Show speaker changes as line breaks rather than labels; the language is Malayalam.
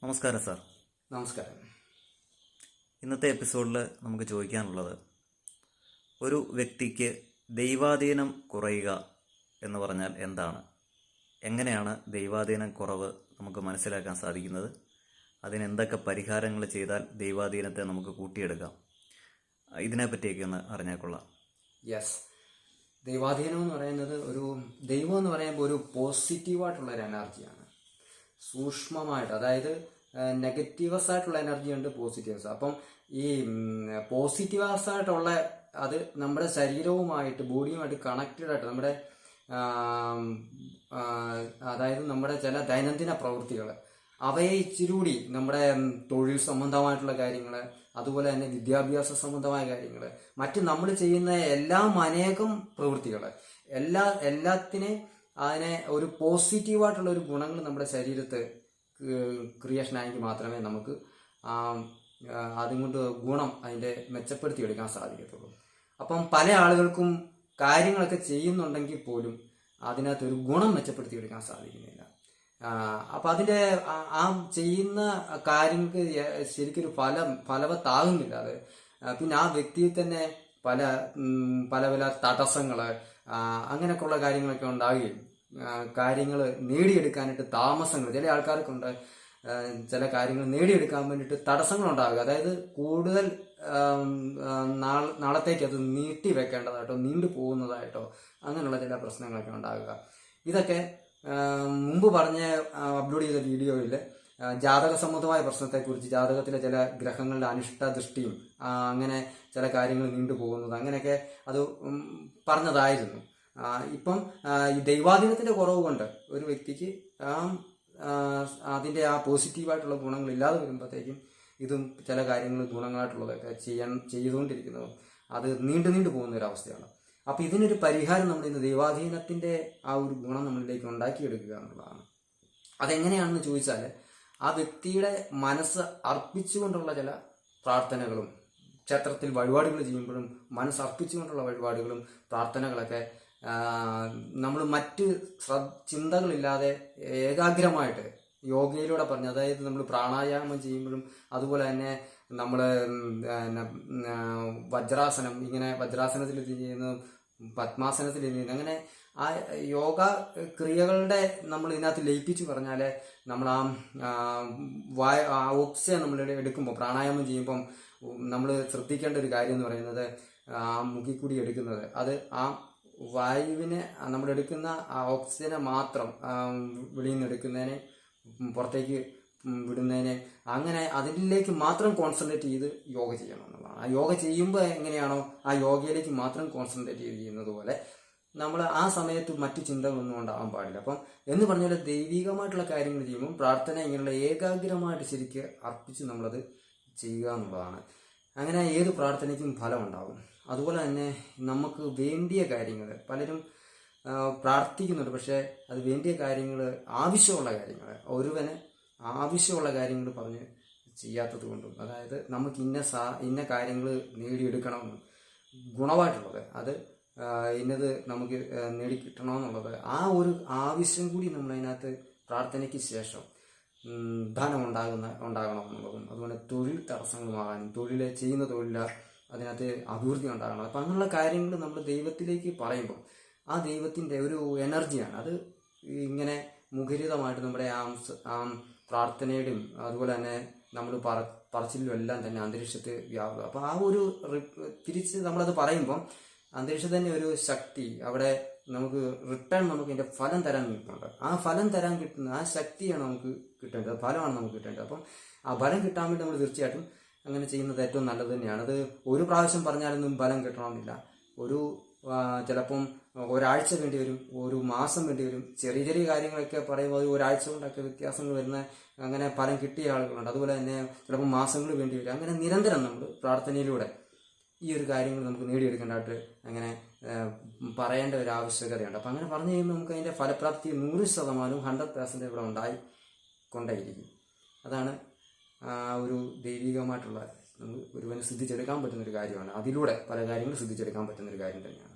നമസ്കാരം സാർ.
നമസ്കാരം.
ഇന്നത്തെ എപ്പിസോഡിൽ നമുക്ക് ചോദിക്കാനുള്ളത്, ഒരു വ്യക്തിക്ക് ദൈവാധീനം കുറയുക എന്ന് പറഞ്ഞാൽ എന്താണ്? എങ്ങനെയാണ് ദൈവാധീനം കുറവ് നമുക്ക് മനസ്സിലാക്കാൻ സാധിക്കുന്നത്? അതിനെന്തൊക്കെ പരിഹാരങ്ങൾ ചെയ്താൽ ദൈവാധീനത്തെ നമുക്ക് കൂട്ടിയെടുക്കാം? ഇതിനെപ്പറ്റിയൊക്കെ ഒന്ന് അറിഞ്ഞാൽ കൊള്ളാം.
യെസ്, ദൈവാധീനം എന്ന് പറയുന്നത് ദൈവം എന്ന് പറയുമ്പോൾ ഒരു പോസിറ്റീവായിട്ടുള്ള ഒരു എനർജിയാണ്. സൂക്ഷ്മമായിട്ട്, അതായത് നെഗറ്റീവസ് ആയിട്ടുള്ള എനർജി ഉണ്ട്, പോസിറ്റീവ്സ്. അപ്പം ഈ പോസിറ്റീവസ് ആയിട്ടുള്ള അത് നമ്മുടെ ശരീരവുമായിട്ട്, ബോഡിയുമായിട്ട് കണക്റ്റഡ് ആയിട്ട് നമ്മുടെ അതായത് നമ്മുടെ ചില ദൈനംദിന പ്രവൃത്തികൾ, അവയെ ഇച്ചിരൂടി നമ്മുടെ തൊഴിൽ സംബന്ധമായിട്ടുള്ള കാര്യങ്ങൾ, അതുപോലെ തന്നെ വിദ്യാഭ്യാസ സംബന്ധമായ കാര്യങ്ങൾ, മറ്റ് നമ്മൾ ചെയ്യുന്ന അനേകം പ്രവൃത്തികൾ, എല്ലാത്തിനെയും അതിനെ ഒരു പോസിറ്റീവായിട്ടുള്ള ഒരു ഗുണങ്ങൾ നമ്മുടെ ശരീരത്ത് ക്രിയേഷൻ ആയെങ്കിൽ മാത്രമേ നമുക്ക് അതുകൊണ്ട് ഗുണം അതിൻ്റെ മെച്ചപ്പെടുത്തി എടുക്കാൻ സാധിക്കത്തുള്ളൂ. അപ്പം പല ആളുകൾക്കും കാര്യങ്ങളൊക്കെ ചെയ്യുന്നുണ്ടെങ്കിൽ പോലും അതിനകത്തൊരു ഗുണം മെച്ചപ്പെടുത്തി എടുക്കാൻ സാധിക്കുന്നില്ല. അപ്പം അതിൻ്റെ ആ ചെയ്യുന്ന കാര്യങ്ങൾക്ക് ശരിക്കൊരു ഫലവത്താകുന്നില്ല. അത് പിന്നെ ആ വ്യക്തിയിൽ തന്നെ പല തടസ്സങ്ങൾ, അങ്ങനെയൊക്കെയുള്ള കാര്യങ്ങളൊക്കെ ഉണ്ടാവുകയും കാര്യങ്ങൾ നേടിയെടുക്കാനായിട്ട് താമസങ്ങൾ, ചില ആൾക്കാർക്കുണ്ട് ചില കാര്യങ്ങൾ നേടിയെടുക്കാൻ വേണ്ടിയിട്ട് തടസ്സങ്ങൾ ഉണ്ടാവുക. അതായത് കൂടുതൽ നാളത്തേക്ക് അത് നീട്ടി വെക്കേണ്ടതായിട്ടോ നീണ്ടു പോകുന്നതായിട്ടോ അങ്ങനെയുള്ള ചില പ്രശ്നങ്ങളൊക്കെ ഉണ്ടാകുക. ഇതൊക്കെ മുമ്പ് അപ്ലോഡ് ചെയ്ത വീഡിയോയിൽ ജാതക സംബന്ധമായ പ്രശ്നത്തെക്കുറിച്ച്, ജാതകത്തിലെ ചില ഗ്രഹങ്ങളുടെ അനിഷ്ട ദൃഷ്ടിയും അങ്ങനെ ചില കാര്യങ്ങൾ നീണ്ടു പോകുന്നത്, അങ്ങനെയൊക്കെ അത് പറഞ്ഞതായിരുന്നു. ഇപ്പം ഈ ദൈവാധീനത്തിന്റെ കുറവ് കൊണ്ട് ഒരു വ്യക്തിക്ക് അതിന്റെ ആ പോസിറ്റീവായിട്ടുള്ള ഗുണങ്ങൾ ഇല്ലാതെ വരുമ്പോഴത്തേക്കും ഇതും ചില കാര്യങ്ങൾ ഗുണങ്ങളായിട്ടുള്ളതൊക്കെ ചെയ്തുകൊണ്ടിരിക്കുന്നതും അത് നീണ്ടു പോകുന്ന ഒരു അവസ്ഥയാണ്. അപ്പൊ ഇതിനൊരു പരിഹാരം നമ്മൾ ഇന്ന് ദൈവാധീനത്തിന്റെ ആ ഒരു ഗുണം നമ്മളിലേക്ക് ഉണ്ടാക്കിയെടുക്കുക എന്നുള്ളതാണ്. അതെങ്ങനെയാണെന്ന് ചോദിച്ചാൽ, ആ വ്യക്തിയുടെ മനസ്സ് അർപ്പിച്ചുകൊണ്ടുള്ള ചില പ്രാർത്ഥനകളും, ക്ഷേത്രത്തിൽ വഴിപാടുകൾ ചെയ്യുമ്പോഴും മനസ്സർപ്പിച്ചുകൊണ്ടുള്ള വഴിപാടുകളും പ്രാർത്ഥനകളൊക്കെ നമ്മൾ മറ്റ് ചിന്തകളില്ലാതെ ഏകാഗ്രമായിട്ട് യോഗയിലൂടെ പറഞ്ഞു, അതായത് നമ്മൾ പ്രാണായാമം ചെയ്യുമ്പോഴും അതുപോലെ തന്നെ നമ്മൾ വജ്രാസനം, ഇങ്ങനെ വജ്രാസനത്തിൽ ചെയ്യുന്നതും പത്മാസനത്തിൽ ചെയ്യുന്നതും, അങ്ങനെ ആ യോഗ ക്രിയകളുടെ നമ്മൾ ഇതിനകത്ത് ലയിപ്പിച്ച് പറഞ്ഞാൽ നമ്മൾ ആ ഓക്സിജൻ നമ്മൾ എടുക്കുമ്പോൾ, പ്രാണായാമം ചെയ്യുമ്പം നമ്മൾ ശ്രദ്ധിക്കേണ്ട ഒരു കാര്യം എന്ന് പറയുന്നത്, ആ മുഖിക്കൂടി എടുക്കുന്നത്, അത് ആ വായുവിനെ നമ്മളെടുക്കുന്ന ആ ഓക്സിജനെ മാത്രം വെളിയിൽ നിന്ന് എടുക്കുന്നതിനെ പുറത്തേക്ക് വിടുന്നതിനെ, അങ്ങനെ അതിലേക്ക് മാത്രം കോൺസെൻട്രേറ്റ് ചെയ്ത് യോഗ ചെയ്യണം എന്നുള്ളതാണ്. ആ യോഗ ചെയ്യുമ്പോൾ എങ്ങനെയാണോ ആ യോഗയിലേക്ക് മാത്രം കോൺസെൻട്രേറ്റ് ചെയ്ത് ചെയ്യുന്നത് പോലെ നമ്മൾ ആ സമയത്ത് മറ്റു ചിന്തകളൊന്നും ഉണ്ടാകാൻ പാടില്ല. അപ്പം എന്ന് പറഞ്ഞാൽ ദൈവികമായിട്ടുള്ള കാര്യങ്ങൾ ചെയ്യുമ്പോൾ പ്രാർത്ഥന ഇങ്ങനെയുള്ള ഏകാഗ്രമായിട്ട് ശരിക്ക് അർപ്പിച്ച് നമ്മളത് ചെയ്യുക എന്നുള്ളതാണ്. അങ്ങനെ ഏത് പ്രാർത്ഥനയ്ക്കും ഫലം ഉണ്ടാകും. അതുപോലെ തന്നെ നമുക്ക് വേണ്ടിയ കാര്യങ്ങൾ, പലരും പ്രാർത്ഥിക്കുന്നുണ്ട്, പക്ഷേ അത് വേണ്ടിയ കാര്യങ്ങൾ, ആവശ്യമുള്ള കാര്യങ്ങൾ, ഒരുവന് ആവശ്യമുള്ള കാര്യങ്ങൾ പറഞ്ഞ് ചെയ്യാത്തത് കൊണ്ടും, അതായത് നമുക്ക് ഇന്ന കാര്യങ്ങൾ നേടിയെടുക്കണമെന്നും ഗുണമായിട്ടുള്ളത്, അത് ഇന്നത് നമുക്ക് നേടിക്കിട്ടണമെന്നുള്ളത്, ആ ഒരു ആവശ്യം കൂടി നമ്മളതിനകത്ത് പ്രാർത്ഥനയ്ക്ക് ശേഷം ധനം ഉണ്ടാകണമെന്നുള്ളതും, അതുപോലെ തൊഴിൽ തടസ്സങ്ങളുമാകാനും, ചെയ്യുന്ന തൊഴിൽ അതിനകത്ത് അഭിവൃദ്ധി ഉണ്ടാകണം. അപ്പം അങ്ങനെയുള്ള കാര്യങ്ങൾ നമ്മൾ ദൈവത്തിലേക്ക് പറയുമ്പോൾ ആ ദൈവത്തിൻ്റെ ഒരു എനർജിയാണ് അത് ഇങ്ങനെ മുഖരിതമായിട്ട് നമ്മുടെ ആ പ്രാർത്ഥനയുടെയും അതുപോലെ തന്നെ നമ്മൾ പറച്ചിലും എല്ലാം തന്നെ അന്തരീക്ഷത്തിൽ വ്യാപകം. അപ്പോൾ ആ ഒരു തിരിച്ച് നമ്മളത് പറയുമ്പം അന്തരീക്ഷത്തിൽ തന്നെ ഒരു ശക്തി, അവിടെ നമുക്ക് റിട്ടേൺ, നമുക്ക് ഇതിൻ്റെ ഫലം തരാൻ കിട്ടുന്നുണ്ട്. ആ ഫലം തരാൻ കിട്ടുന്ന ആ ശക്തിയാണ് നമുക്ക് കിട്ടേണ്ടത്, ഫലമാണ് നമുക്ക് കിട്ടേണ്ടത്. അപ്പം ആ ഫലം കിട്ടാൻ വേണ്ടി നമ്മൾ തീർച്ചയായിട്ടും അങ്ങനെ ചെയ്യുന്നത് ഏറ്റവും നല്ലത് തന്നെയാണ്. അത് ഒരു പ്രാവശ്യം പറഞ്ഞാലൊന്നും ഫലം കിട്ടണമെന്നില്ല. ചിലപ്പം ഒരാഴ്ച വേണ്ടി വരും, ഒരു മാസം വേണ്ടി വരും. ചെറിയ കാര്യങ്ങളൊക്കെ പറയുമ്പോൾ ഒരാഴ്ച കൊണ്ടൊക്കെ വ്യത്യാസങ്ങൾ വരുന്ന അങ്ങനെ ഫലം കിട്ടിയ ആളുകളുണ്ട്. അതുപോലെ തന്നെ ചിലപ്പോൾ മാസങ്ങൾ വേണ്ടി വരും. അങ്ങനെ നിരന്തരം നമ്മൾ പ്രാർത്ഥനയിലൂടെ ഈ ഒരു കാര്യങ്ങൾ നമുക്ക് നേടിയെടുക്കേണ്ടതായിട്ട് അങ്ങനെ പറയേണ്ട ഒരു ആവശ്യകതയുണ്ട്. അപ്പം അങ്ങനെ പറഞ്ഞു കഴിയുമ്പോൾ നമുക്ക് അതിൻ്റെ ഫലപ്രാപ്തി 100%, 100% ഇവിടെ കൊണ്ടേയിരിക്കും. അതാണ് ഒരു ദൈവികമായിട്ടുള്ള ഒരുവന് സിദ്ധിച്ചെടുക്കാൻ പറ്റുന്നൊരു കാര്യമാണ്. അതിലൂടെ പല കാര്യങ്ങളും സിദ്ധിച്ചെടുക്കാൻ പറ്റുന്നൊരു കാര്യം തന്നെയാണ്.